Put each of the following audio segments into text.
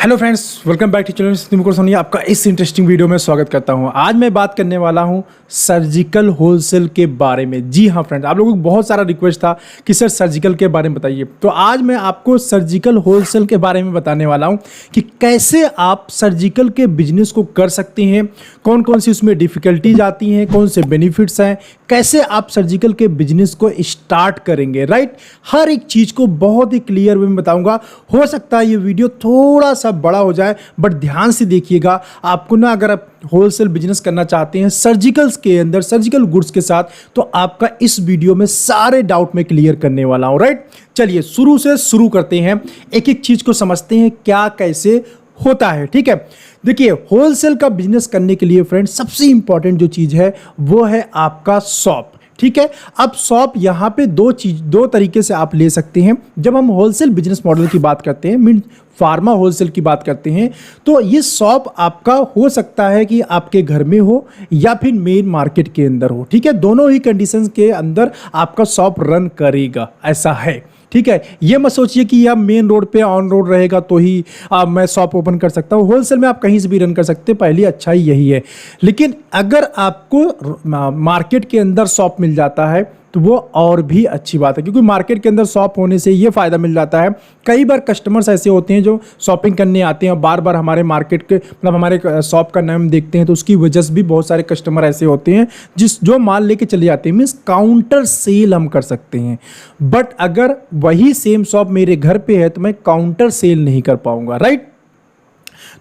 Hello friends, welcome back to channel Sonia. आपका इस interesting video में स्वागत करता हूं। आज मैं बात करने वाला हूं सर्जिकल होलसेल के बारे में। जी हाँ फ्रेंड्स, आप लोगों को बहुत सारा रिक्वेस्ट था कि सर सर्जिकल के बारे में बताइए, तो आज मैं आपको सर्जिकल होलसेल के बारे में बताने वाला हूं कि कैसे आप सर्जिकल के बिजनेस को कर सकते हैं, कौन कौन सी उसमें डिफिकल्टीज आती हैं, कौन से बेनिफिट्स हैं, कैसे आप सर्जिकल के बिजनेस को स्टार्ट करेंगे। राइट, हर एक चीज़ को बहुत ही क्लियर वे में बताऊंगा। हो सकता है ये वीडियो थोड़ा सा बड़ा हो जाए, बट ध्यान से देखिएगा। आपको ना, अगर आप होलसेल बिजनेस करना चाहते हैं सर्जिकल्स के अंदर, सर्जिकल गुड्स के साथ, तो आपका इस वीडियो में सारे डाउट में क्लियर करने वाला हूं। राइट, चलिए शुरू से शुरू करते हैं, एक एक चीज को समझते हैं क्या कैसे होता है। ठीक है, देखिए होलसेल का बिजनेस करने के लिए फ्रेंड सबसे इंपॉर्टेंट जो चीज है वो है आपका शॉप। ठीक है, अब शॉप यहाँ पे दो तरीके से आप ले सकते हैं। जब हम होलसेल बिजनेस मॉडल की बात करते हैं, मीन फार्मा होलसेल की बात करते हैं, तो ये शॉप आपका हो सकता है कि आपके घर में हो या फिर मेन मार्केट के अंदर हो। ठीक है, दोनों ही कंडीशंस के अंदर आपका शॉप रन करेगा, ऐसा है। ठीक है, ये मत सोचिए कि यह मेन रोड पे ऑन रोड रहेगा तो ही मैं शॉप ओपन कर सकता हूँ। होलसेल में आप कहीं से भी रन कर सकते हैं, पहली अच्छाई यही है। लेकिन अगर आपको मार्केट के अंदर शॉप मिल जाता है तो वो और भी अच्छी बात है, क्योंकि मार्केट के अंदर शॉप होने से ये फ़ायदा मिल जाता है। कई बार कस्टमर्स ऐसे होते हैं जो शॉपिंग करने आते हैं, बार बार हमारे मार्केट के मतलब हमारे शॉप का नाम देखते हैं, तो उसकी वजह से भी बहुत सारे कस्टमर ऐसे होते हैं जो माल लेके चले जाते हैं। मीन्स काउंटर सेल हम कर सकते हैं, बट अगर वही सेम शॉप मेरे घर पे है तो मैं काउंटर सेल नहीं कर पाऊंगा। राइट,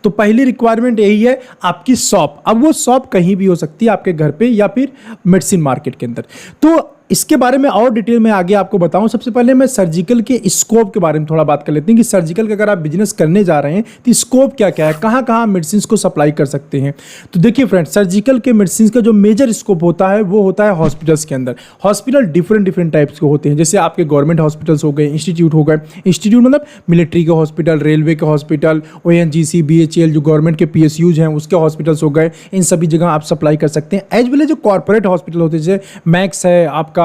तो पहली रिक्वायरमेंट यही है आपकी शॉप। अब वो शॉप कहीं भी हो सकती है, आपके घर पे या फिर मेडिसिन मार्केट के अंदर। तो इसके बारे में और डिटेल में आगे आपको बताऊं। सबसे पहले मैं सर्जिकल के स्कोप के बारे में थोड़ा बात कर लेते हैं कि सर्जिकल का अगर आप बिजनेस करने जा रहे हैं तो स्कोप क्या क्या है, कहाँ कहाँ मेडिसिन को सप्लाई कर सकते हैं। तो देखिए फ्रेंड, सर्जिकल के मेडिसिन का जो मेजर स्कोप होता है वो होता है हॉस्पिटल्स के अंदर। हॉस्पिटल डिफरेंट टाइप्स के होते हैं, जैसे आपके गवर्नमेंट हॉस्पिटल्स हो गए, इंस्टीट्यूट हो गए। इंस्टीट्यूट मतलब मिलिट्री के हॉस्पिटल, रेलवे के हॉस्पिटल, ONGC, BHEL जो गवर्नमेंट के PSUs हैं उसके हॉस्पिटल्स हो गए। इन सभी जगह आप सप्लाई कर सकते हैं। एज वेल एज जो कॉर्पोरेट हॉस्पिटल होते हैं, जैसे मैक्स है आपका,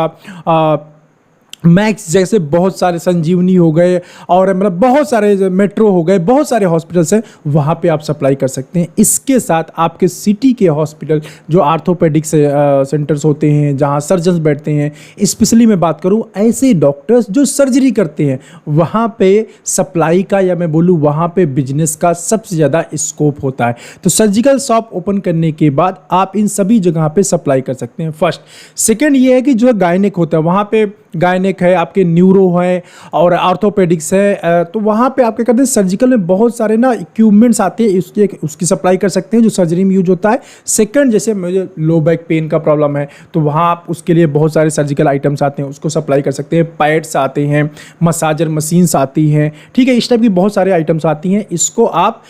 मैक्स जैसे बहुत सारे, संजीवनी हो गए और मतलब बहुत सारे, मेट्रो हो गए, बहुत सारे हॉस्पिटल्स हैं, वहाँ पे आप सप्लाई कर सकते हैं। इसके साथ आपके सिटी के हॉस्पिटल जो आर्थोपेडिक सेंटर्स होते हैं, जहाँ सर्जन्स बैठते हैं, स्पेशली मैं बात करूँ ऐसे डॉक्टर्स जो सर्जरी करते हैं, वहाँ पे सप्लाई का या मैं बोलूँ वहाँ पे बिजनेस का सबसे ज़्यादा स्कोप होता है। तो सर्जिकल शॉप ओपन करने के बाद आप इन सभी जगह पे सप्लाई कर सकते हैं। फर्स्ट, सेकेंड ये है कि जो गायनिक होता है, वहाँ पे गायनिक है, आपके न्यूरो है और आर्थोपेडिक्स है, तो वहाँ पे आपके कहते हैं सर्जिकल में बहुत सारे ना इक्विपमेंट्स आते हैं, उसकी सप्लाई कर सकते हैं जो सर्जरी में यूज होता है। सेकंड, जैसे मुझे लो बैक पेन का प्रॉब्लम है तो वहाँ आप उसके लिए बहुत सारे सर्जिकल आइटम्स आते हैं, उसको सप्लाई कर सकते हैं। पैड्स आते हैं, मसाजर मशीन्स आती हैं, ठीक है, इस टाइप की बहुत सारे आइटम्स आती हैं। इसको आप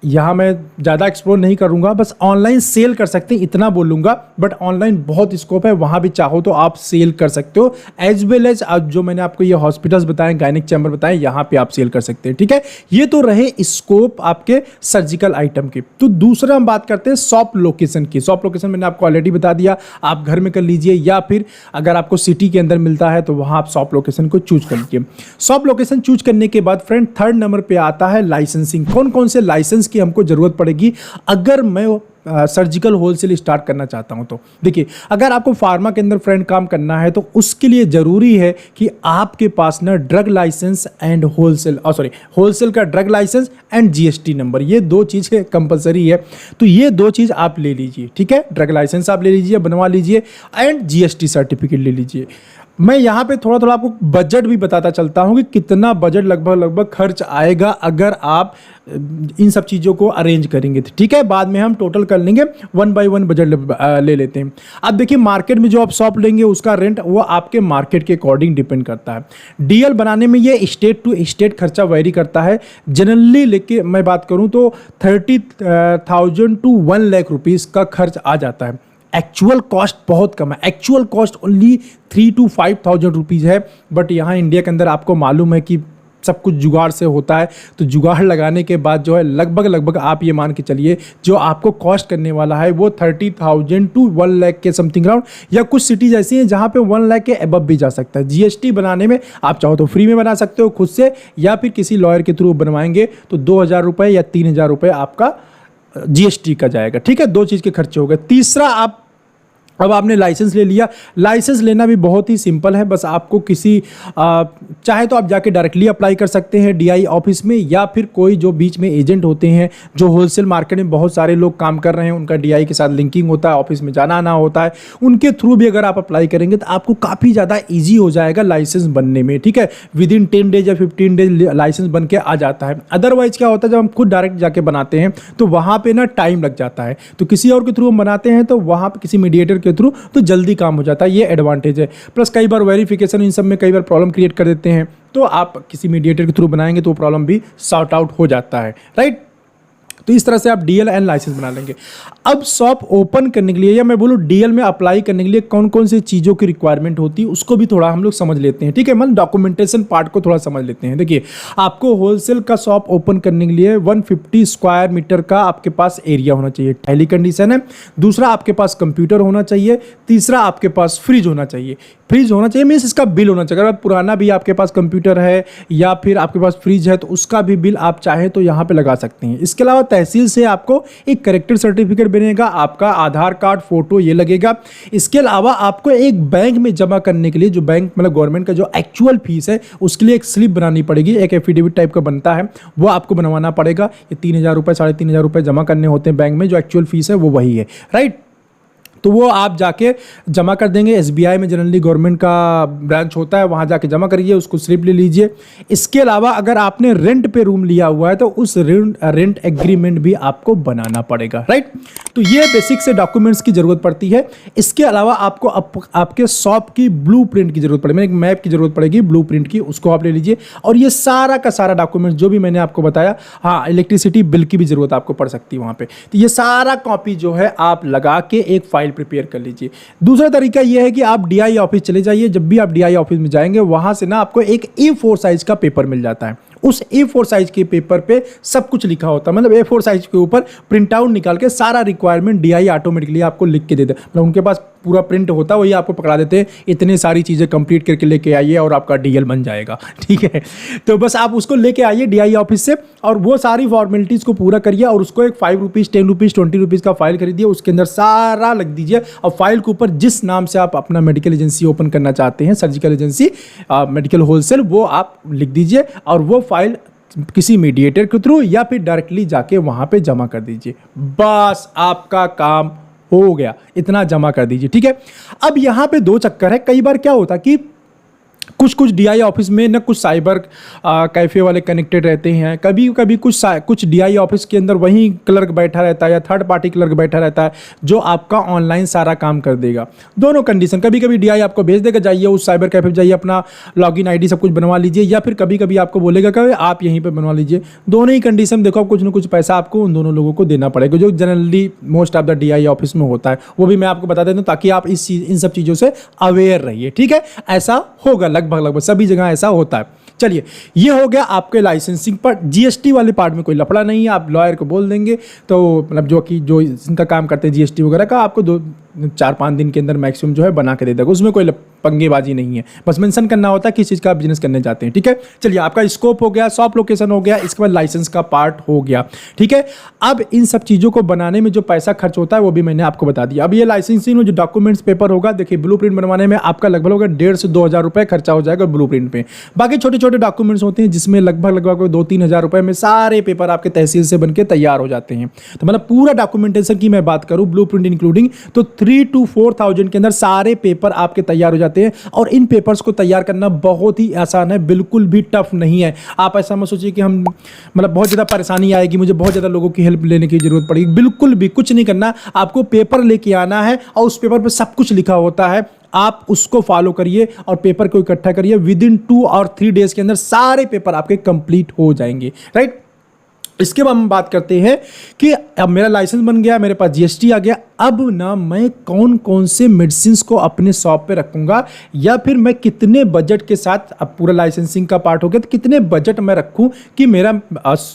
यहाँ मैं ज़्यादा एक्सप्लोर नहीं करूँगा, बस ऑनलाइन सेल कर सकते हैं इतना बोलूँगा। बट ऑनलाइन बहुत स्कोप है, वहाँ भी चाहो तो आप सेल कर सकते हो। एज वेल एज जो मैंने आपको ये हॉस्पिटल्स बताएं, गायनिक चैम्बर बताएं, यहाँ पे आप सेल कर सकते हैं। ठीक है, ये तो रहे स्कोप आपके सर्जिकल आइटम के। तो दूसरा हम बात करते हैं शॉप लोकेशन की। शॉप लोकेशन मैंने आपको ऑलरेडी बता दिया, आप घर में कर लीजिए या फिर अगर आपको सिटी के अंदर मिलता है तो वहाँ आप शॉप लोकेशन को चूज कर लीजिए। शॉप लोकेशन चूज करने के बाद फ्रेंड थर्ड नंबर पे आता है लाइसेंसिंग। कौन कौन से लाइसेंस की हमको जरूरत पड़ेगी अगर मैं सर्जिकल होलसेल स्टार्ट करना चाहता हूं। तो देखिए, अगर आपको फार्मा के अंदर फ्रेंड काम करना है तो उसके लिए जरूरी है कि आपके पास ना ड्रग लाइसेंस एंड होलसेल का ड्रग लाइसेंस एंड GST नंबर, ये दो चीज़ कंपलसरी है। तो ये दो चीज़ आप ले लीजिए। ठीक है, ड्रग लाइसेंस आप ले लीजिए, बनवा लीजिए, एंड GST सर्टिफिकेट ले लीजिए। मैं यहाँ पे थोड़ा थोड़ा आपको बजट भी बताता चलता हूँ कि कितना बजट लगभग खर्च आएगा अगर आप इन सब चीज़ों को अरेंज करेंगे। ठीक है, बाद में हम टोटल कर लेंगे, 1 बाय 1 बजट ले लेते हैं। अब देखिए, मार्केट में जो आप शॉप लेंगे उसका रेंट वो आपके मार्केट के अकॉर्डिंग डिपेंड करता है। DL बनाने में ये स्टेट टू स्टेट खर्चा वेरी करता है। जनरली लेके मैं बात करूँ तो 30,000 to 1 लाख रुपीज़ का खर्च आ जाता है। एक्चुअल कॉस्ट बहुत कम है, actual cost only 3 to 5,000 rupees है। बट यहाँ इंडिया के अंदर आपको मालूम है कि सब कुछ जुगाड़ से होता है। तो जुगाड़ लगाने के बाद जो है लगभग आप ये मान के चलिए जो आपको कॉस्ट करने वाला है वो 30,000 टू 1 लाख के समथिंग राउंड, या कुछ सिटीज ऐसी हैं जहाँ पे 1 लाख के अबव भी जा सकता है। जीएसटी बनाने में आप चाहो तो फ्री में बना सकते हो खुद से, या फिर किसी लॉयर के थ्रू बनवाएंगे तो 2,000 रुपये या 3,000 रुपये आपका जीएसटी का जाएगा। ठीक है, 2 चीज़ के खर्चे हो गए। तीसरा, अब आपने लाइसेंस ले लिया। लाइसेंस लेना भी बहुत ही सिंपल है, बस आपको किसी चाहे तो आप जाके डायरेक्टली अप्लाई कर सकते हैं डीआई ऑफिस में, या फिर कोई जो बीच में एजेंट होते हैं, जो होलसेल मार्केट में बहुत सारे लोग काम कर रहे हैं, उनका डीआई के साथ लिंकिंग होता है, ऑफिस में जाना आना होता है, उनके थ्रू भी अगर आप अप्लाई करेंगे तो आपको काफ़ी ज़्यादा ईजी हो जाएगा लाइसेंस बनने में। ठीक है, विदिन 10 डेज या 15 डेज लाइसेंस बन के आ जाता है। अदरवाइज क्या होता है, जब हम खुद डायरेक्ट जाके बनाते हैं तो वहाँ पर ना टाइम लग जाता है, तो किसी और के थ्रू हम बनाते हैं तो वहाँ पर किसी मीडिएटर के थ्रू तो जल्दी काम हो जाता है। ये एडवांटेज है। प्लस कई बार वेरिफिकेशन इन सब में कई बार प्रॉब्लम क्रिएट कर देते हैं, तो आप किसी मीडिएटर के थ्रू बनाएंगे तो वो प्रॉब्लम भी सॉर्ट आउट हो जाता है। राइट, तो इस तरह से आप डीएल एंड लाइसेंस बना लेंगे। अब शॉप ओपन करने के लिए, या मैं बोलूँ डीएल में अप्लाई करने के लिए कौन कौन सी चीज़ों की रिक्वायरमेंट होती है उसको भी थोड़ा हम लोग समझ लेते हैं। ठीक है, मतलब डॉक्यूमेंटेशन पार्ट को थोड़ा समझ लेते हैं। देखिए, आपको होलसेल का शॉप ओपन करने के लिए 150 स्क्वायर मीटर का आपके पास एरिया होना चाहिए, पहली कंडीशन है। दूसरा, आपके पास कंप्यूटर होना चाहिए। तीसरा, आपके पास फ्रिज होना चाहिए। फ्रिज होना चाहिए मीन्स इसका बिल होना चाहिए। अगर पुराना भी आपके पास कंप्यूटर है या फिर आपके पास फ्रिज है तो उसका भी बिल आप चाहे तो यहाँ पे लगा सकते हैं। इसके अलावा तहसील से आपको एक करेक्टर सर्टिफिकेट बनेगा, आपका आधार कार्ड, फोटो ये लगेगा। इसके अलावा आपको एक बैंक में जमा करने के लिए, जो बैंक मतलब गवर्नमेंट का जो एक्चुअल फीस है उसके लिए एक स्लिप बनानी पड़ेगी, एक एफिडेविट टाइप का बनता है, वो आपको बनवाना पड़ेगा। ये 3,000 रुपये 3,500 रुपये जमा करने होते हैं बैंक में, जो एक्चुअल फीस है वो वही है। राइट, तो वो आप जाके जमा कर देंगे। एसबीआई में जनरली गवर्नमेंट का ब्रांच होता है, वहाँ जाके जमा करिए, उसको स्लिप ले लीजिए। इसके अलावा अगर आपने रेंट पे रूम लिया हुआ है तो उस रेंट एग्रीमेंट भी आपको बनाना पड़ेगा। राइट, तो ये बेसिक से डॉक्यूमेंट्स की जरूरत पड़ती है। इसके अलावा आपको आपके शॉप की ब्लूप्रिंट की जरूरत पड़ेगी, एक मैप की जरूरत पड़ेगी ब्लूप्रिंट की, उसको आप ले लीजिए। और ये सारा का सारा डॉक्यूमेंट जो भी मैंने आपको बताया, हाँ इलेक्ट्रिसिटी बिल की भी जरूरत आपको पड़ सकती है वहाँ पे, तो ये सारा कॉपी जो है आप लगा के एक फाइल प्रिपेयर कर लीजिए। दूसरा तरीका यह है कि आप डीआई ऑफिस चले जाइए। जब भी आप डीआई ऑफिस में जाएंगे वहां से ना आपको एक A4 साइज का पेपर मिल जाता है। उस A4 साइज के पेपर पे सब कुछ लिखा होता है, मतलब A4 साइज के ऊपर प्रिंट आउट निकाल के सारा रिक्वायरमेंट डीआई ऑटोमेटिकली आपको लिख के दे दे, मतलब उनके पास पूरा प्रिंट होता है, वही आपको पकड़ा देते हैं, इतने सारी चीज़ें कंप्लीट करके लेके आइए और आपका डीएल बन जाएगा। ठीक है, तो बस आप उसको लेके आइए डीआई ऑफिस से और वो सारी फॉर्मेलिटीज़ को पूरा करिए और उसको एक 5 रुपीज़ 10 रुपीज़ 20 रुपीज़ का फाइल खरीदिए, उसके अंदर सारा लिख दीजिए और फाइल के ऊपर जिस नाम से आप अपना मेडिकल एजेंसी ओपन करना चाहते हैं, सर्जिकल एजेंसी, मेडिकल होलसेल, वो आप लिख दीजिए और वो फाइल किसी मीडिएटर के थ्रू या फिर डायरेक्टली जाके वहां पे जमा कर दीजिए। बस आपका काम हो गया, इतना जमा कर दीजिए। ठीक है, अब यहां पे 2 चक्कर है। कई बार क्या होता कि कुछ डीआई ऑफिस में ना कुछ साइबर कैफ़े वाले कनेक्टेड रहते हैं, कभी कभी कुछ डीआई ऑफिस के अंदर वहीं क्लर्क बैठा रहता है या थर्ड पार्टी क्लर्क बैठा रहता है जो आपका ऑनलाइन सारा काम कर देगा। दोनों कंडीशन, कभी कभी डीआई आपको भेज देगा, जाइए उस साइबर कैफ़े जाइए, अपना लॉगिन आईडी सब कुछ बनवा लीजिए, या फिर कभी कभी आपको बोलेगा कि आप यहीं पर बनवा लीजिए। दोनों ही कंडीशन देखो, कुछ ना कुछ पैसा आपको उन दोनों लोगों को देना पड़ेगा, जो generally most of the DI office में होता है। वो भी मैं आपको बता देता हूँ ताकि आप इन सब चीज़ों से अवेयर रहिए। ठीक है, ऐसा होगा लगभग सभी जगह ऐसा होता है। चलिए, ये हो गया आपके लाइसेंसिंग पर। जीएसटी वाले पार्ट में कोई लफड़ा नहीं है, आप लॉयर को बोल देंगे तो मतलब जो इनका काम करते हैं जीएसटी वगैरह का, आपको 4-5 दिन के अंदर मैक्सिमम जो है बना के दे देगा। उसमें कोई पंगेबाजी नहीं है, बस मेंशन करना होता है किस चीज़ का आप बिजनेस करने जाते हैं। ठीक है, चलिए, आपका स्कोप हो गया, शॉप लोकेशन हो गया, इसके बाद लाइसेंस का पार्ट हो गया। ठीक है, अब इन सब चीज़ों को बनाने में जो पैसा खर्च होता है वो भी मैंने आपको बता दिया। अब ये लाइसेंसिंग में जो डॉक्यूमेंट्स पेपर होगा, देखिए ब्लूप्रिंट बनवाने में आपका लगभग होगा 1,500 से 2,000 रुपये खर्चा हो जाएगा ब्लूप्रिंट पे। बाकी छोटे छोटे डॉक्यूमेंट्स होते हैं जिसमें लगभग 2-3 हज़ार रुपये में सारे पेपर आपके तहसील से बनके तैयार हो जाते हैं। तो मतलब पूरा डॉक्यूमेंटेशन की मैं बात करूँ ब्लूप्रिंट इंक्लूडिंग, तो 3,000 to 4,000 के अंदर सारे पेपर आपके तैयार हो जाते हैं। और इन पेपर्स को तैयार करना बहुत ही आसान है, बिल्कुल भी टफ नहीं है। आप ऐसा मत सोचिए कि हम मतलब बहुत ज़्यादा परेशानी आएगी, मुझे बहुत ज़्यादा लोगों की हेल्प लेने की जरूरत पड़ेगी, बिल्कुल भी कुछ नहीं करना। आपको पेपर लेके आना है और उस पेपर पर सब कुछ लिखा होता है, आप उसको फॉलो करिए और पेपर को इकट्ठा करिए। विदिन 2 और 3 डेज के अंदर सारे पेपर आपके कंप्लीट हो जाएंगे। राइट, इसके बाद हम बात करते हैं कि अब मेरा लाइसेंस बन गया, मेरे पास जीएसटी आ गया, अब ना मैं कौन कौन से मेडिसिन को अपने शॉप पे रखूंगा, या फिर मैं कितने बजट के साथ, अब पूरा लाइसेंसिंग का पार्ट हो गया, तो कितने बजट मैं रखूं कि मेरा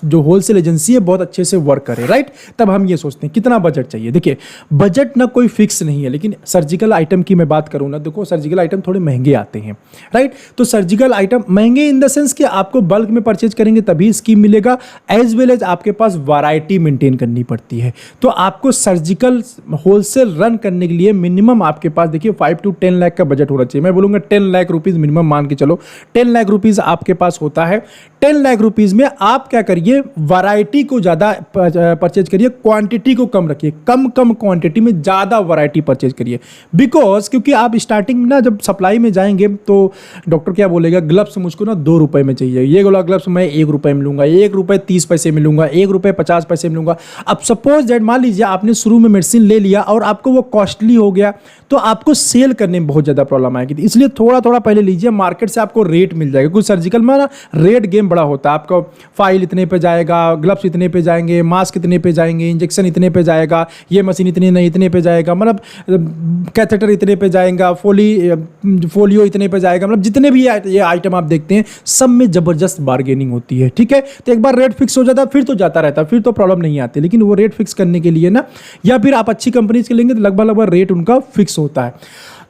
जो होलसेल एजेंसी है बहुत अच्छे से वर्क करे, राइट। तब हम ये सोचते हैं कितना बजट चाहिए। देखिए बजट ना कोई फिक्स नहीं है, लेकिन सर्जिकल आइटम की मैं बात करूं ना, देखो सर्जिकल आइटम थोड़े महंगे आते हैं, राइट। तो सर्जिकल आइटम महंगे इन द सेंस कि आपको बल्क में परचेज करेंगे तभी स्कीम मिलेगा, एज वेल एज आपके पास वैरायटी मेंटेन करनी पड़ती है। तो आपको सर्जिकल होलसेल रन करने के लिए मिनिमम आपके पास देखिए 5 to 10 लाख का बजट होना चाहिए। मैं बोलूंगा 10 लाख रुपीज मिनिमम मान के चलो, 10 लाख रुपीज आपके पास होता है। 10 लाख रुपीज में आप क्या करिए, वैरायटी को ज्यादा परचेज करिए, क्वांटिटी को कम रखिए, कम क्वांटिटी में ज्यादा वैरायटी परचेज करिए। बिकॉज क्योंकि आप स्टार्टिंग में ना जब सप्लाई में जाएंगे तो डॉक्टर क्या बोलेगा, ग्लव्स मुझको ना 2 रुपए में चाहिए, ये वाला ग्लव्स मैं 1 रुपए में लूंगा, 1 रुपए 30 पैसे में लूंगा, 1 रुपए 50 पैसे में लूंगा। अब सपोज दैट मान लीजिए आपने शुरू में मेडिसिन ले लिया और आपको वो कॉस्टली हो गया, तो आपको सेल करने में बहुत ज्यादा प्रॉब्लम आएगी। इसलिए थोड़ा थोड़ा पहले लीजिए, मार्केट से आपको रेट मिल जाएगा। कुछ सर्जिकल में ना रेट गेम बड़ा होता है, आपको फाइल इतने पे जाएगा, ग्लव्स इतने पे जाएंगे, मास्क इतने पे जाएंगे, इंजेक्शन इतने पे जाएगा, ये मशीन इतने नहीं इतने पे जाएगा, मतलब कैथेटर इतने पे जाएगा, फोलियो इतने पे जाएगा, मतलब जितने भी ये आइटम आप देखते हैं सब में जबरदस्त बार्गेनिंग होती है, ठीक है। तो एक बार रेट फिक्स हो जाता है फिर तो जाता रहता है, फिर तो प्रॉब्लम नहीं आती। लेकिन वो रेट फिक्स करने के लिए ना, या फिर आप अच्छी कंपनीज के लेंगे तो लगभग रेट उनका फिक्स होता है।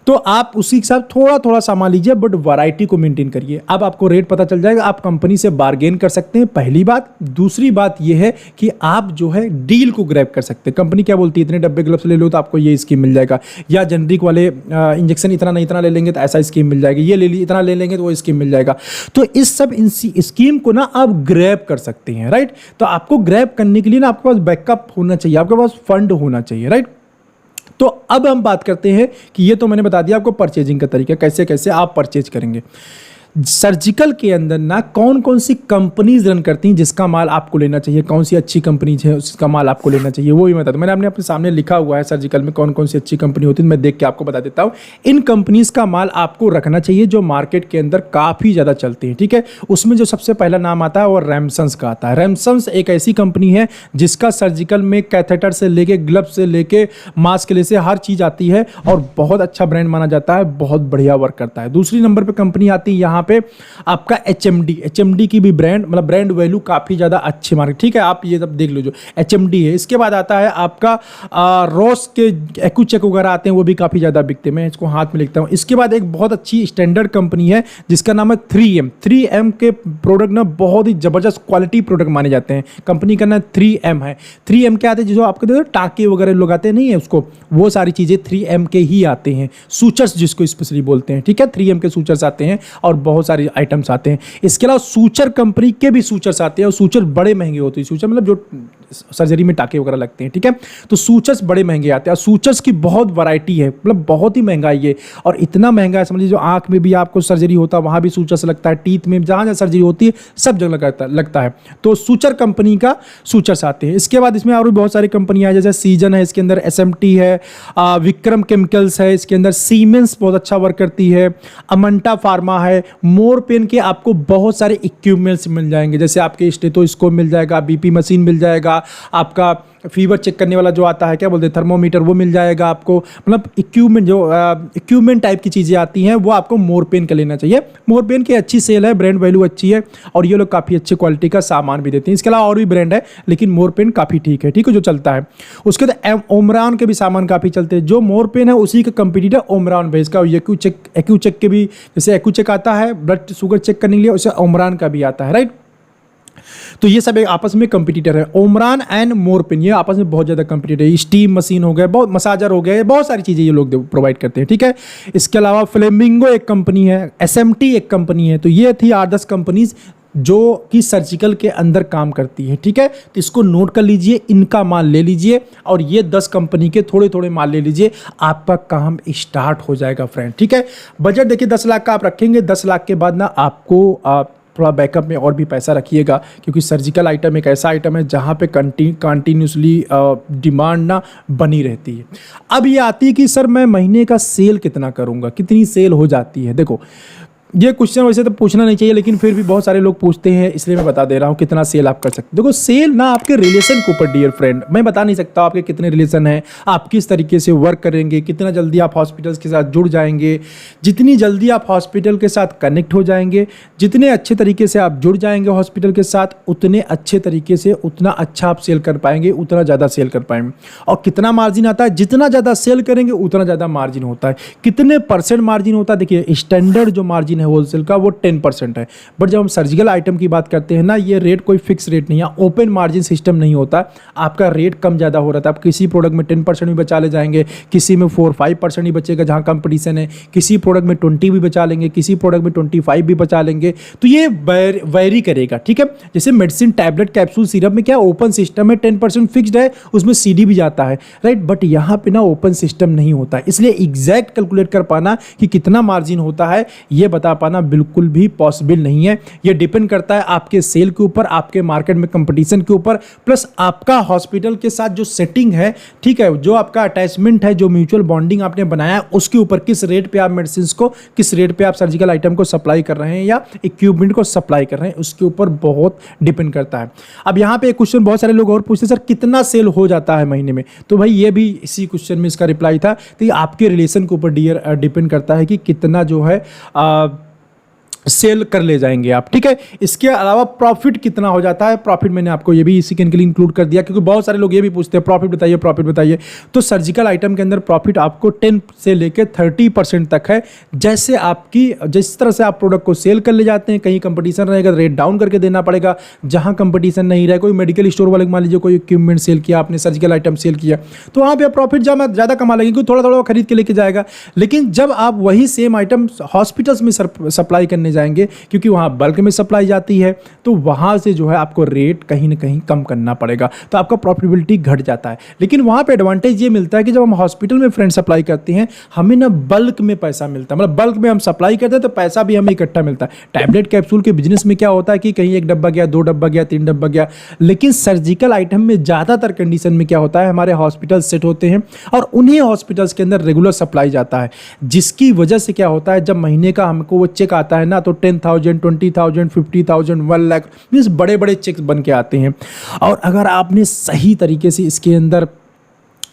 तो आप उसी के साथ थोड़ा थोड़ा सामान लीजिए, बट वैरायटी को मेंटेन करिए। अब आपको रेट पता चल जाएगा, आप कंपनी से बार्गेन कर सकते हैं, पहली बात। दूसरी बात यह है कि आप जो है डील को ग्रैब कर सकते हैं। कंपनी क्या बोलती है, इतने डब्बे ग्लव्स ले लो तो आपको ये स्कीम मिल जाएगा, या जेनरिक वाले इंजेक्शन इतना नहीं इतना ले लेंगे तो ऐसा स्कीम मिल जाएगी, ये ले ली इतना ले लेंगे तो वो स्कीम मिल जाएगा। तो इस सब स्कीम को ना आप ग्रैब कर सकते हैं, राइट। तो आपको ग्रैब करने के लिए ना आपके पास बैकअप होना चाहिए, आपके पास फंड होना चाहिए, राइट। तो अब हम बात करते हैं कि ये तो मैंने बता दिया आपको परचेजिंग का तरीका, कैसे कैसे आप परचेज करेंगे। सर्जिकल के अंदर ना कौन कौन सी कंपनीज रन करती हैं जिसका माल आपको लेना चाहिए, कौन सी अच्छी कंपनीज है उसका माल आपको लेना चाहिए, वो भी बता दूं। मैंने अपने सामने लिखा हुआ है सर्जिकल में कौन कौन सी अच्छी कंपनी होती है, मैं देख के आपको बता देता हूं। इन कंपनीज का माल आपको रखना चाहिए जो मार्केट के अंदर काफ़ी ज़्यादा चलती हैं, ठीक है। उसमें जो सबसे पहला नाम आता है वो रैमसन्स का आता है। रैमसन्स एक ऐसी कंपनी है जिसका सर्जिकल में कैथेटर से लेके ग्लव्स से लेके मास्क ले से हर चीज़ आती है, और बहुत अच्छा ब्रांड माना जाता है, बहुत बढ़िया वर्क करता है। दूसरी नंबर पर कंपनी आती है यहाँ पे आपका एचएमडी की भी ब्रांड, मतलब ब्रांड वैल्यू काफी ज्यादा अच्छे मार्केट, ठीक है। आप ये सब देख लो जो एचएमडी है। इसके बाद आता है आपका रॉस के एक्यूचेक वगैरह आते हैं, वो भी काफी ज्यादा बिकते हैं, मैं इसको हाथ में लिखता हूं। इसके बाद एक बहुत अच्छी स्टैंडर्ड कंपनी है जिसका नाम है 3M के प्रोडक्ट ना बहुत ही जबरदस्त क्वालिटी प्रोडक्ट माने जाते हैं। कंपनी का नाम 3M है। 3M क्या आते हैं, जो आपको देखो टाके वगैरह लोग आते हैं नहीं है उसको, वो सारी चीजें 3M के ही आते हैं। सूचर्स जिसको स्पेशली बोलते हैं, ठीक है। 3M के सूचर्स आते हैं और बहुत सारे आइटम्स आते हैं। इसके अलावा सूचर कंपनी के भी सूचर्स आते हैं, और सूचर बड़े महंगे होते हैं। सूचर मतलब जो सर्जरी में टाके वगैरह लगते हैं, ठीक है। तो सूचर्स बड़े महंगे आते हैं, और सूचर्स की बहुत वैरायटी है, मतलब बहुत ही महंगा है ये। और इतना महंगा है समझिए, जो आंख में भी आपको सर्जरी होता है वहां भी सूचर्स लगता है, टीथ में जहां जहां सर्जरी होती है सब जगह लगता है। तो सूचर कंपनी का सूचर्स आते हैं। इसके बाद इसमें और भी बहुत सारी कंपनियां जैसे सीजन है, इसके अंदर एसएमटी है, विक्रम केमिकल्स है, इसके अंदर सीमेंस बहुत अच्छा वर्क करती है, अमंटा फार्मा है, मोर पेन के आपको बहुत सारे इक्विपमेंट्स मिल जाएंगे, जैसे आपके स्टेथोस्कोप मिल जाएगा, बीपी मशीन मिल जाएगा, आपका फीवर चेक करने वाला जो आता है क्या बोलते हैं थर्मोमीटर, वो मिल जाएगा आपको। मतलब इक्विपमेंट जो इक्विपमेंट टाइप की चीज़ें आती हैं वो आपको मोरपेन का लेना चाहिए। मोरपेन की अच्छी सेल है, ब्रांड वैल्यू अच्छी है, और ये लोग काफ़ी अच्छी क्वालिटी का सामान भी देते हैं। इसके अलावा और भी ब्रांड है, लेकिन मोरपेन काफ़ी ठीक है जो चलता है। उसके बाद ओमरान के भी सामान काफ़ी चलते हैं। जो मोरपेन है उसी का कंपटीटर ओमरान बेस का, एक्यूचेक के भी, जैसे एक्यूचेक आता है ब्लड शुगर चेक करने के लिए, उसे ओमरान का भी आता है, राइट। तो ये सब एक आपस में कंपटीटर है, ओमरान एंड मोरपेन, ये आपस में बहुत ज्यादा कंपटीटर है। स्टीम मशीन हो गया, बहुत मसाजर हो गया, बहुत सारी चीजें ये लोग प्रोवाइड करते हैं, ठीक है। इसके अलावा फ्लेमिंगो एक कंपनी है, एसएमटी एक कंपनी है। तो ये थी 8-10 कंपनीज जो कि सर्जिकल के अंदर काम करती है, ठीक है। तो इसको नोट कर लीजिए, इनका माल ले लीजिए, और ये 10 कंपनी के थोड़े थोड़े माल ले लीजिए, आपका काम स्टार्ट हो जाएगा फ्रेंड, ठीक है। बजट देखिए 10 लाख का आप रखेंगे, 10 लाख के बाद ना आपको थोड़ा बैकअप में और भी पैसा रखिएगा, क्योंकि सर्जिकल आइटम एक ऐसा आइटम है जहाँ पे कंटिन्यूसली डिमांड ना बनी रहती है। अब ये आती है कि सर मैं महीने का सेल कितना करूँगा, कितनी सेल हो जाती है। देखो ये क्वेश्चन वैसे तो पूछना नहीं चाहिए, लेकिन फिर भी बहुत सारे लोग पूछते हैं, इसलिए मैं बता दे रहा हूँ कितना सेल आप कर सकते हैं। देखो सेल ना आपके रिलेशन के ऊपर डियर फ्रेंड, मैं बता नहीं सकता आपके कितने रिलेशन हैं, आप किस तरीके से वर्क करेंगे, कितना जल्दी आप हॉस्पिटल्स के साथ जुड़ जाएंगे। जितनी जल्दी आप हॉस्पिटल के साथ कनेक्ट हो जाएंगे, जितने अच्छे तरीके से आप जुड़ जाएंगे हॉस्पिटल के साथ, उतने अच्छे तरीके से उतना अच्छा आप सेल कर पाएंगे, उतना ज़्यादा सेल कर पाएंगे। और कितना मार्जिन आता है, जितना ज़्यादा सेल करेंगे उतना ज़्यादा मार्जिन होता है। कितने परसेंट मार्जिन होता है, देखिए स्टैंडर्ड जो मार्जिन है होलसेल का वो 10% है, बट जब हम सर्जिकल आइटम की बात करते हैं ना, ये रेट कोई फिक्स रेट नहीं है, ओपन मार्जिन सिस्टम नहीं होता। आपका रेट कम ज़्यादा हो रहा था, आप किसी प्रोडक्ट में 10% भी बचा ले जाएंगे, किसी में 4-5% ही बचेगा जहाँ कंपटीशन है, किसी प्रोडक्ट में 20 भी बचा लेंगे, किसी प्रोडक्ट में 25 भी बचा लेंगे। तो ये वेरी करेगा, ठीक है। जैसे मेडिसिन टैबलेट कैप्सूल सिरप में क्या ओपन सिस्टम है, 10% फिक्स्ड है, उसमें CD भी जाता है, राइट। बट यहाँ पे ना ओपन सिस्टम नहीं होता है, इसलिए एग्जैक्ट कैलकुलेट कर पाना कि कितना मार्जिन होता है, ये बता पाना बिल्कुल भी पॉसिबल नहीं है। ये डिपेंड करता है आपके सेल के ऊपर, आपके मार्केट में कंपटीशन के ऊपर, प्लस आपका हॉस्पिटल के साथ जो सेटिंग है, ठीक है, जो आपका अटैचमेंट है, जो म्यूचुअल बॉन्डिंग आपने बनाया उसके ऊपर, किस रेट पे आप मेडिसिन को, किस रेट पे आप सर्जिकल आइटम को सप्लाई कर रहे हैं या इक्विपमेंट को सप्लाई कर रहे हैं, उसके ऊपर बहुत डिपेंड करता है। अब यहाँ पे एक क्वेश्चन बहुत सारे लोग और पूछते हैं, सर कितना सेल हो जाता है महीने में? तो भाई ये भी इसी क्वेश्चन में इसका रिप्लाई था। तो ये आपके रिलेशन के ऊपर डिपेंड करता है कि कितना जो है सेल कर ले जाएंगे आप, ठीक है। इसके अलावा प्रॉफिट कितना हो जाता है, प्रॉफिट मैंने आपको ये भी इसी के लिए इंक्लूड कर दिया, क्योंकि बहुत सारे लोग ये भी पूछते हैं प्रॉफिट बताइए, प्रॉफिट बताइए। तो सर्जिकल आइटम के अंदर प्रॉफिट आपको 10 से लेकर 30% तक है। जैसे आपकी जिस तरह से आप प्रोडक्ट को सेल कर ले जाते हैं, कहीं कंपटीशन रहेगा रेट डाउन करके देना पड़ेगा, जहां कंपटीशन नहीं रहे, कोई मेडिकल स्टोर वाले मान लीजिए कोई इक्विपमेंट सेल किया आपने, सर्जिकल आइटम सेल किया, तो वहाँ पे प्रॉफिट ज़्यादा कमा लेंगे, क्योंकि थोड़ा थोड़ा खरीद के लेके जाएगा। लेकिन जब आप वही सेम आइटम हॉस्पिटल्स में सप्लाई करने जाएंगे, क्योंकि वहां बल्क में सप्लाई जाती है, तो वहां से जो है आपको रेट कहीं ना कहीं कम करना पड़ेगा, तो आपका प्रॉफिटेबिलिटी घट जाता है। लेकिन वहां पे एडवांटेज ये मिलता है कि जब हम हॉस्पिटल में फ्रेंड सप्लाई करते हैं, हमें ना बल्क में पैसा मिलता है, मतलब बल्क में हम सप्लाई करते हैं तो पैसा भी हमें इकट्ठा मिलता है। टैबलेट कैप्सूल के बिजनेस में क्या होता है कि कहीं 1 डब्बा गया, 2 डब्बा गया, 3 डब्बा गया, लेकिन सर्जिकल आइटम में ज्यादातर कंडीशन में क्या होता है, हमारे हॉस्पिटल सेट होते हैं और उन्हीं हॉस्पिटल्स के अंदर रेगुलर सप्लाई जाता है, जिसकी वजह से क्या होता है, जब महीने का हमको वो चेक आता है ना, तो 10,000, 20,000, 50,000, 1 लाख मीन्स बड़े बड़े चेक्स बन के आते हैं। और अगर आपने सही तरीके से इसके अंदर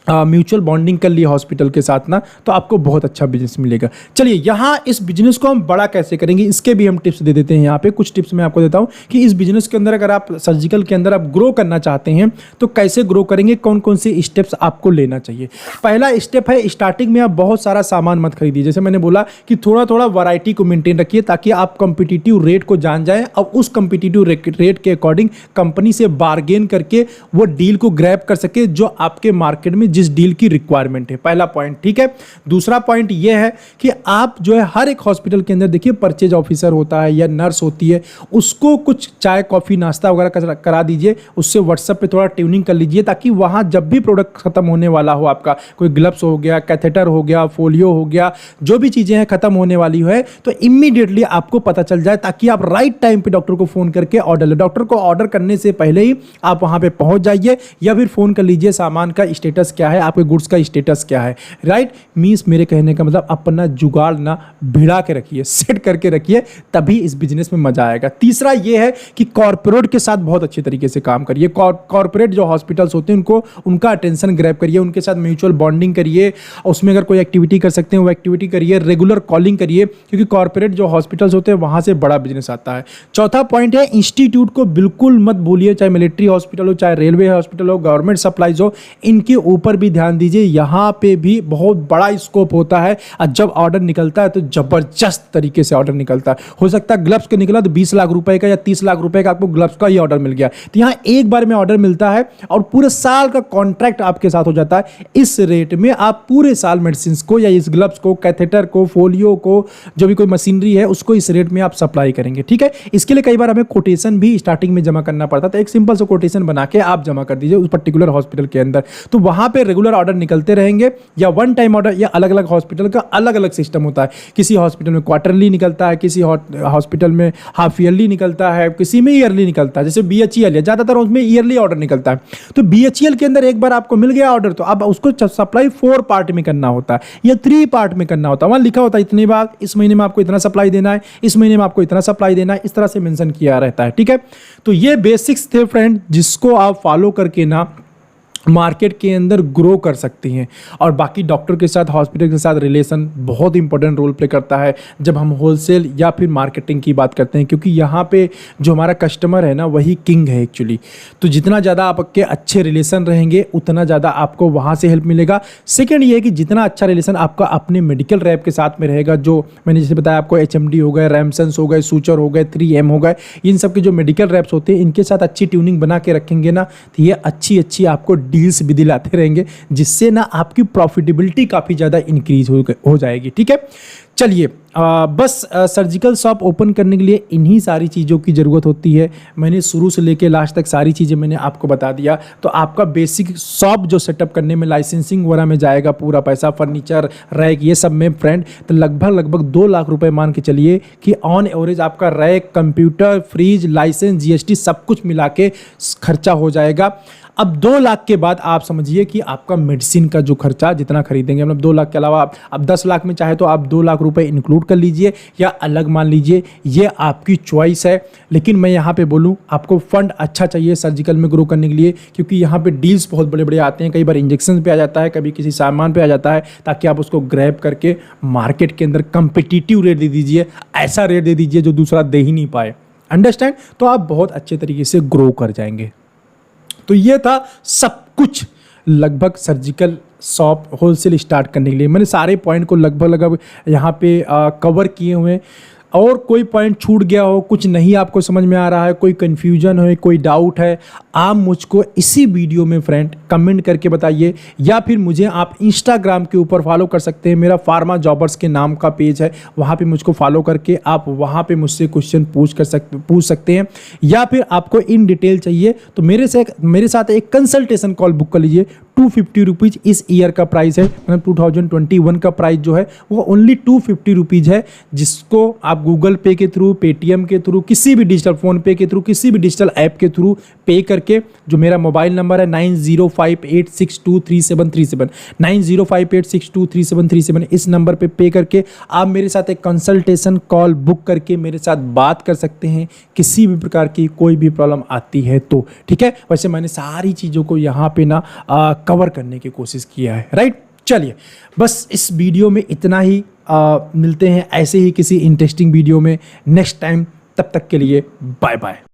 म्यूचुअल बॉन्डिंग कर लिया हॉस्पिटल के साथ ना, तो आपको बहुत अच्छा बिजनेस मिलेगा। चलिए यहाँ इस बिजनेस को हम बड़ा कैसे करेंगे, इसके भी हम टिप्स दे देते हैं। यहाँ पे कुछ टिप्स मैं आपको देता हूँ कि इस बिजनेस के अंदर अगर आप सर्जिकल के अंदर आप ग्रो करना चाहते हैं तो कैसे ग्रो करेंगे, कौन कौन से स्टेप्स आपको लेना चाहिए। पहला स्टेप है, स्टार्टिंग में आप बहुत सारा सामान मत खरीदिए। जैसे मैंने बोला कि थोड़ा थोड़ा वैरायटी को मेंटेन रखिए, ताकि आप कंपिटिटिव रेट को जान जाएं और उस कंपिटिटिव रेट के अकॉर्डिंग कंपनी से बार्गेन करके वो डील को ग्रैब कर सके जो आपके मार्केट में जिस डील की रिक्वायरमेंट है। पहला पॉइंट, ठीक है। दूसरा पॉइंट यह है कि आप जो है हर एक हॉस्पिटल के अंदर देखिए परचेज ऑफिसर होता है या नर्स होती है, उसको कुछ चाय कॉफी नाश्ता वगैरह करा दीजिए, उससे व्हाट्सएप पे थोड़ा ट्यूनिंग कर लीजिए, ताकि वहां जब भी प्रोडक्ट खत्म होने वाला हो, आपका कोई ग्लव्स हो गया, कैथेटर हो गया, फोलियो हो गया, जो भी चीजें हैं खत्म होने वाली है, तो इमीडिएटली आपको पता चल जाए, ताकि आप राइट टाइम पे डॉक्टर को फोन करके ऑर्डर ले। डॉक्टर को ऑर्डर करने से पहले ही आप वहां पे पहुंच जाइए, या फिर फोन कर लीजिए सामान का स्टेटस क्या है, आपके गुड्स का स्टेटस क्या है, राइट। मींस मेरे कहने का मतलब अपना जुगाड़ ना भिड़ा के रखिए, सेट करके रखिए, तभी इस बिजनेस में मजा आएगा। तीसरा ये है कि कॉर्पोरेट के साथ बहुत अच्छे तरीके से काम करिए। कॉर्पोरेट जो हॉस्पिटल्स होते हैं उनको उनका अटेंशन ग्रैब करिए, उनके साथ म्यूचुअल बॉन्डिंग करिए, उसमें अगर कोई एक्टिविटी कर सकते हैं वो एक्टिविटी करिए, रेगुलर कॉलिंग करिए, क्योंकि कॉर्पोरेट जो हॉस्पिटल्स होते हैं वहां से बड़ा बिजनेस आता है। चौथा पॉइंट है, इंस्टीट्यूट को बिल्कुल मत भूलिए, चाहे मिलिट्री हॉस्पिटल हो, चाहे रेलवे हॉस्पिटल हो, गवर्नमेंट सप्लाईज हो, इनके ऊपर भी ध्यान दीजिए। यहाँ पे भी बहुत बड़ा स्कोप होता है, और जब ऑर्डर निकलता है तो जबरदस्त तरीके से ऑर्डर निकलता है। हो सकता है ग्लव्स का निकला तो 20 लाख रुपए का या 30 लाख रुपए का आपको ग्लव्स का ही ऑर्डर मिल गया, तो यहाँ एक बार में ऑर्डर मिलता है और पूरे साल का कॉन्ट्रैक्ट आपके साथ हो जाता है। इस रेट में आप पूरे साल मेडिसिन को या इस ग्लव्स को, कैथेटर को, फोलियो को, जो भी कोई मशीनरी है उसको इस रेट में आप सप्लाई करेंगे, ठीक है। इसके लिए कई बार हमें कोटेशन भी स्टार्टिंग में जमा करना पड़ता था, एक सिंपल सा कोटेशन बना के आप जमा कर दीजिए उस पर्टिकुलर हॉस्पिटल के अंदर, तो वहां पे रेगुलर ऑर्डर निकलते रहेंगे या वन टाइम ऑर्डर, या अलग अलग हॉस्पिटल का अलग अलग सिस्टम होता है। किसी हॉस्पिटल में क्वार्टरली निकलता है, किसी हॉस्पिटल में हाफ ईयरली निकलता है, किसी में ईयरली निकलता है। जैसे BHEL है, ज़्यादातर उसमें ईयरली ऑर्डर निकलता है। तो BHEL के अंदर एक बार आपको मिल गया ऑर्डर, तो अब उसको सप्लाई 4 पार्ट में करना होता है या 3 पार्ट में करना होता है। वहाँ लिखा होता है इतनी बार, इस महीने में आपको इतना सप्लाई देना है, इस महीने में आपको इतना सप्लाई देना है, इस तरह से मेंशन किया रहता है। ठीक है, तो ये बेसिक्स थे फ्रेंड, जिसको आप फॉलो करके ना मार्केट के अंदर ग्रो कर सकती हैं। और बाकी डॉक्टर के साथ, हॉस्पिटल के साथ रिलेशन बहुत इंपॉर्टेंट रोल प्ले करता है जब हम होलसेल या फिर मार्केटिंग की बात करते हैं, क्योंकि यहाँ पे जो हमारा कस्टमर है ना, वही किंग है एक्चुअली। तो जितना ज़्यादा आपके अच्छे रिलेशन रहेंगे, उतना ज़्यादा आपको वहाँ से हेल्प मिलेगा। सेकेंड ये है कि जितना अच्छा रिलेशन आपका अपने मेडिकल रैप के साथ में रहेगा, जो मैंने जैसे बताया आपको HMD हो गए, रैमसन्स हो गए, सूचर हो गए, 3M हो गए, इन सब के जो मेडिकल रैप्स होते हैं, इनके साथ अच्छी ट्यूनिंग बना के रखेंगे ना, तो ये अच्छी आपको डील्स भी दिलाते रहेंगे, जिससे ना आपकी प्रॉफिटेबिलिटी काफ़ी ज़्यादा इंक्रीज हो जाएगी। ठीक है, चलिए बस सर्जिकल शॉप ओपन करने के लिए इन्हीं सारी चीज़ों की ज़रूरत होती है। मैंने शुरू से लेके लास्ट तक सारी चीज़ें मैंने आपको बता दिया। तो आपका बेसिक शॉप जो सेटअप करने में, लाइसेंसिंग वगैरह में जाएगा पूरा पैसा, फर्नीचर, रैक, ये सब में फ्रेंड, तो लगभग 2 लाख रुपए मान के चलिए कि ऑन एवरेज आपका rack, computer, fridge, licence, GST सब कुछ मिला के खर्चा हो जाएगा। अब 2 लाख के बाद आप समझिए कि आपका मेडिसिन का जो खर्चा जितना खरीदेंगे, मतलब 2 लाख के अलावा आप अब 10 लाख में चाहे तो आप 2 लाख रुपए इंक्लूड कर लीजिए या अलग मान लीजिए, ये आपकी चॉइस है। लेकिन मैं यहाँ पे बोलूँ, आपको फंड अच्छा चाहिए सर्जिकल में ग्रो करने के लिए, क्योंकि यहाँ पे डील्स बहुत बड़े आते हैं। कई बार इंजेक्शन पे आ जाता है, कभी किसी सामान पे आ जाता है, ताकि आप उसको ग्रैब करके मार्केट के अंदर कंपिटिटिव रेट दे दीजिए, ऐसा रेट दे दीजिए जो दूसरा दे ही नहीं पाए। अंडरस्टैंड? तो आप बहुत अच्छे तरीके से ग्रो कर जाएंगे। तो ये था सब कुछ लगभग सर्जिकल शॉप होलसेल स्टार्ट करने के लिए। मैंने सारे पॉइंट को लगभग यहाँ पे कवर किए हुए हैं। और कोई पॉइंट छूट गया हो, कुछ नहीं आपको समझ में आ रहा है, कोई कन्फ्यूजन हो, कोई डाउट है, आप मुझको इसी वीडियो में फ्रेंड कमेंट करके बताइए, या फिर मुझे आप इंस्टाग्राम के ऊपर फॉलो कर सकते हैं। मेरा फार्मा जॉबर्स के नाम का पेज है, वहाँ पे मुझको फॉलो करके आप वहाँ पे मुझसे क्वेश्चन पूछ सकते हैं। या फिर आपको इन डिटेल चाहिए तो मेरे साथ एक कंसल्टेशन कॉल बुक कर लीजिए। 250 रुपीज़ इस ईयर का प्राइस है, मतलब 2021 का प्राइस जो है वो ओनली 250 रुपीज़ है, जिसको आप गूगल पे के थ्रू, पेटीएम के थ्रू, किसी भी डिजिटल फ़ोन पे के थ्रू, किसी भी डिजिटल ऐप के थ्रू पे करके, जो मेरा मोबाइल नंबर है 9058623737 9058623737, इस नंबर पे करके आप मेरे साथ एक कंसल्टेशन कॉल बुक करके मेरे साथ बात कर सकते हैं, किसी भी प्रकार की कोई भी प्रॉब्लम आती है तो। ठीक है, वैसे मैंने सारी चीज़ों को यहाँ पे ना कवर करने की कोशिश किया है, राइट। चलिए बस इस वीडियो में इतना ही, मिलते हैं ऐसे ही किसी इंटरेस्टिंग वीडियो में नेक्स्ट टाइम। तब तक के लिए बाय बाय।